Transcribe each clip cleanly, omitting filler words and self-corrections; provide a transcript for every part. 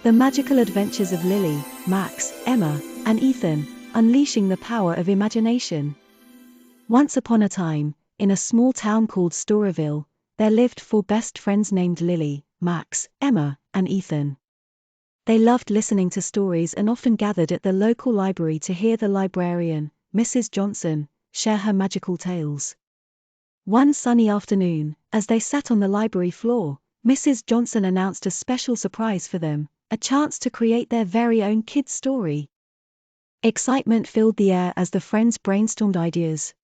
The magical adventures of Lily, Max, Emma, and Ethan, unleashing the power of imagination. Once upon a time, in a small town called Storyville, there lived 4 best friends named Lily, Max, Emma, and Ethan. They loved listening to stories and often gathered at the local library to hear the librarian, Mrs. Johnson, share her magical tales. One sunny afternoon, as they sat on the library floor, Mrs. Johnson announced a special surprise for them, a chance to create their very own kids' story. Excitement filled the air as the friends brainstormed ideas.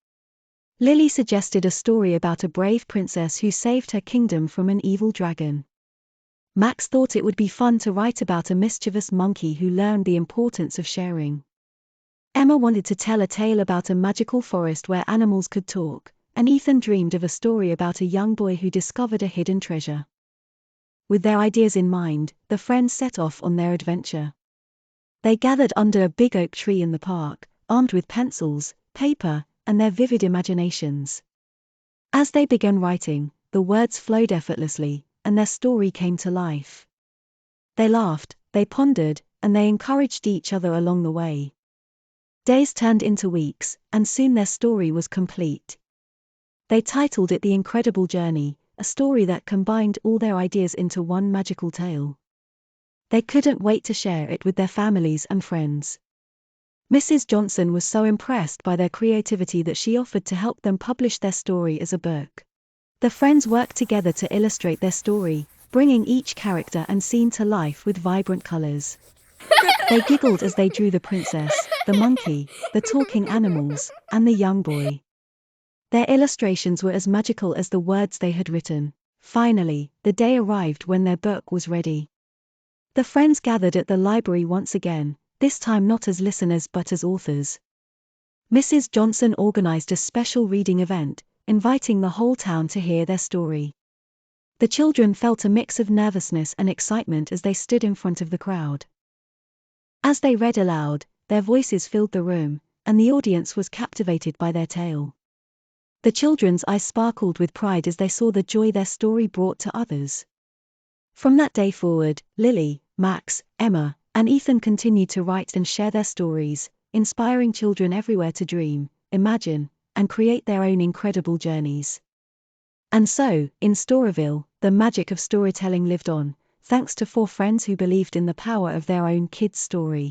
Lily suggested a story about a brave princess who saved her kingdom from an evil dragon. Max thought it would be fun to write about a mischievous monkey who learned the importance of sharing. Emma wanted to tell a tale about a magical forest where animals could talk, and Ethan dreamed of a story about a young boy who discovered a hidden treasure. With their ideas in mind, the friends set off on their adventure. They gathered under a big oak tree in the park, armed with pencils, paper, and their vivid imaginations. As they began writing, the words flowed effortlessly, and their story came to life. They laughed, they pondered, and they encouraged each other along the way. Days turned into weeks, and soon their story was complete. They titled it The Incredible Journey, a story that combined all their ideas into one magical tale. They couldn't wait to share it with their families and friends. Mrs. Johnson was so impressed by their creativity that she offered to help them publish their story as a book. The friends worked together to illustrate their story, bringing each character and scene to life with vibrant colors. They giggled as they drew the princess, the monkey, the talking animals, and the young boy. Their illustrations were as magical as the words they had written. Finally, the day arrived when their book was ready. The friends gathered at the library once again, this time not as listeners but as authors. Mrs. Johnson organized a special reading event, inviting the whole town to hear their story. The children felt a mix of nervousness and excitement as they stood in front of the crowd. As they read aloud, their voices filled the room, and the audience was captivated by their tale. The children's eyes sparkled with pride as they saw the joy their story brought to others. From that day forward, Lily, Max, Emma, and Ethan continued to write and share their stories, inspiring children everywhere to dream, imagine, and create their own incredible journeys. And so, in Storyville, the magic of storytelling lived on, thanks to 4 friends who believed in the power of their own kids' story.